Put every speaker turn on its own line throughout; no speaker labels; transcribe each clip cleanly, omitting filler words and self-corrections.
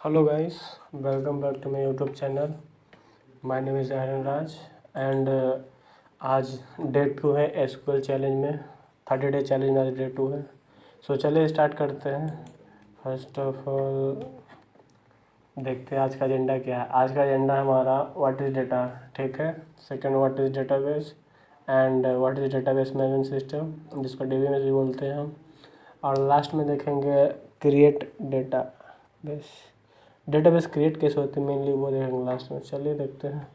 Hello guys, welcome back to my YouTube channel. My name is Aaron Raj and आज day 2 है SQL challenge में 30 day challenge में आज day 2 है। सो चलिए स्टार्ट करते हैं। फर्स्ट ऑफ ऑल देखते हैं आज का एजेंडा क्या है। आज का एजेंडा हमारा व्हाट इज़ डेटा, ठीक है। Second what is database and what is database management system, जिसको DBMS भी बोलते हैं हम। और लास्ट में देखेंगे क्रिएट डेटाबेस। डेटाबेस क्रिएट कैसे होते हैं मेनली वो देखेंगे लास्ट में। चलिए देखते हैं।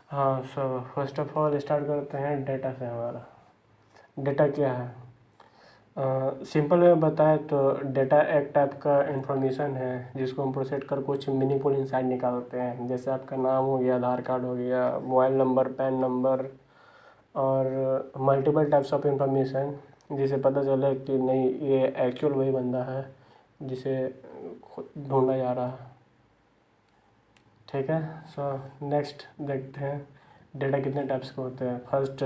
हाँ, so first of all start करते हैं डेटा से। हमारा डेटा क्या है? सिंपल में बताएं तो डेटा एक टाइप का इंफॉर्मेशन है जिसको हम प्रोसेस कर कुछ मीनिंगफुल इंसाइट निकालते हैं। जैसे आपका नाम हो गया, आधार कार्ड हो गया, मोबाइल नंबर, पैन नंबर और मल्टीपल टाइप्स ऑफ इंफॉर्मेशन, जिसे पता चले कि नहीं ये एक्चुअल वही बंदा है जिसे ढूंढा जा रहा है, ठीक है। सो नेक्स्ट देखते हैं डेटा कितने टाइप्स के होते हैं। फर्स्ट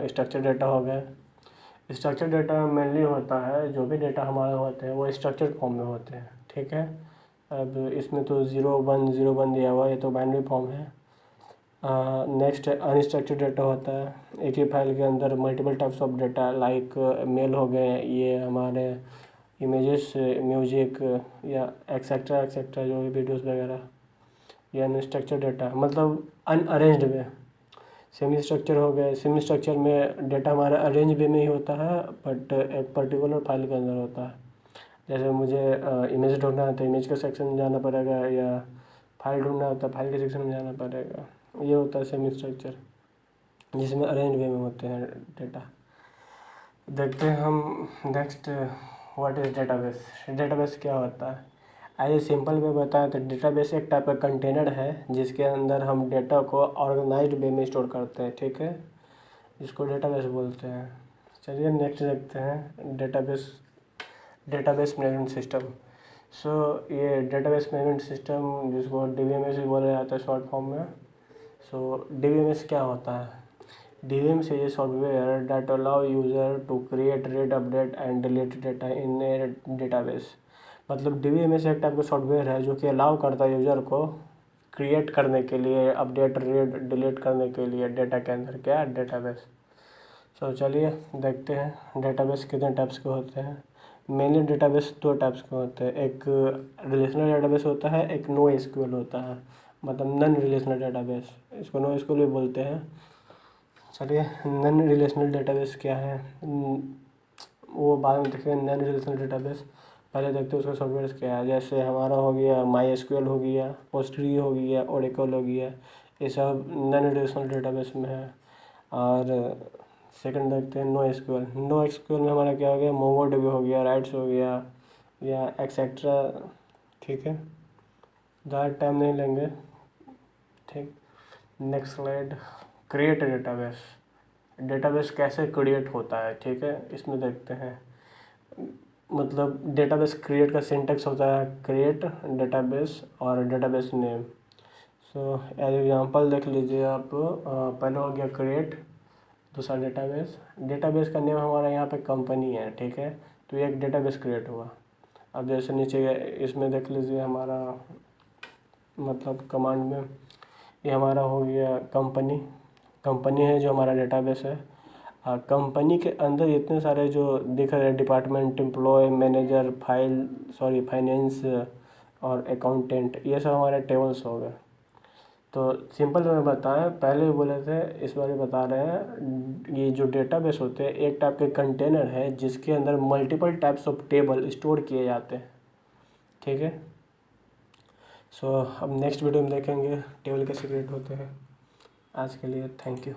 स्ट्रक्चर डेटा हो गया। स्ट्रक्चर डेटा मेनली होता है जो भी डेटा हमारे होते हैं वो स्ट्रक्चर्ड फॉर्म में होते हैं, ठीक है। अब इसमें तो 0 1 0 1 दिया हुआ है, ये तो बाइनरी फॉर्म है। नेक्स्ट अनस्ट्रक्चर्ड डेटा होता है। एक ही फाइल के अंदर multiple types of data like mail हो गए, ये हमारे इमेजेस, म्यूजिक या एक्सेट्रा एक्सेट्रा जो भी वीडियोस वगैरह, या अनस्ट्रक्चर्ड डेटा मतलब अनअरेंज्ड वे। सेमी स्ट्रक्चर हो गए। सेमी स्ट्रक्चर में डेटा हमारा अरेंज वे में ही होता है बट एक पर्टिकुलर फाइल के अंदर होता है। जैसे मुझे इमेज ढूंढना है तो इमेज के सेक्शन में जाना पड़ेगा, या फाइल ढूंढना है तो फाइल के सेक्शन में जाना पड़ेगा। ये होता है सेमी स्ट्रक्चर जिसमें अरेंज वे में होते हैं डेटा। देखते हैं हम next what is database. Database क्या होता है? आइए सिंपल में बताएं तो डेटाबेस एक टाइप का कंटेनर है जिसके अंदर हम डेटा को ऑर्गेनाइज्ड वे में स्टोर करते हैं, ठीक है, जिसको डेटाबेस बोलते हैं। चलिए नेक्स्ट देखते हैं डेटाबेस मैनेजमेंट सिस्टम। सो ये डेटाबेस मैनेजमेंट सिस्टम जिसको DBMS भी बोला जाता है शॉर्ट फॉर्म में। सो DBMS क्या होता है? DBMS is a software that allow user to create, read, update and delete data in a database। मतलब DBMS एक टाइप का सॉफ्टवेयर है जो कि अलाउ करता है यूज़र को क्रिएट करने के लिए, अपडेट, रीड, डिलीट करने के लिए डेटा के अंदर क्या डेटाबेस। सो चलिए देखते हैं डेटाबेस कितने टाइप्स के होते हैं। मेनली डेटाबेस 2 टाइप्स के होते हैं। एक रिलेशनल डेटाबेस होता है, एक नो एसक्यूएल होता है, मतलब नॉन रिलेशनल डेटाबेस, इसको नो एसक्यूएल भी बोलते हैं। चलिए नॉन रिलेशनल डेटाबेस क्या है वो बाद में देखेंगे। नॉन रिलेशनल डेटाबेस पहले देखते हैं उसका सॉफ्टवेयर क्या है। जैसे हमारा हो गया MySQL हो गया, पोस्टरी हो गया, ओरेकल हो गया, ये सब नॉन रिलेशनल डेटाबेस में है। और सेकंड देखते हैं नो एसक्यूएल। नो एसक्यूएल में हमारा क्या हो गया, मोंगोडीबी हो गया, राइट्स हो गया या एक्सेट्रा, ठीक है, ज़्यादा टाइम नहीं लेंगे, ठीक। Next slide, create database. Database कैसे क्रिएट होता है, ठीक है, इसमें देखते हैं। मतलब डेटाबेस क्रिएट का सिंटेक्स होता है क्रिएट डेटाबेस और database name. So as example देख लीजिए आप। पहले हो गया क्रिएट, दूसरा डेटाबेस। डेटाबेस का नेम हमारा यहाँ पे कंपनी है, ठीक है, तो ये एक डेटाबेस क्रिएट हुआ। अब जैसे नीचे इसमें देख लीजिए हमारा मतलब कमांड में ये हमारा हो गया कंपनी। कंपनी है जो हमारा डेटाबेस है। कंपनी के अंदर इतने सारे जो दिख रहे हैं डिपार्टमेंट, एम्प्लॉय, मैनेजर, फाइनेंस और अकाउंटेंट, ये सब हमारे टेबल्स हो गए। तो सिंपल में बताएं, पहले भी बोले थे इस बार बता रहे हैं, ये जो डेटाबेस होते हैं एक टाइप के कंटेनर है जिसके अंदर multiple types of table store किए जाते हैं, ठीक है। सो अब नेक्स्ट वीडियो में देखेंगे टेबल कैसे क्रिएट होते हैं। आज के लिए थैंक यू।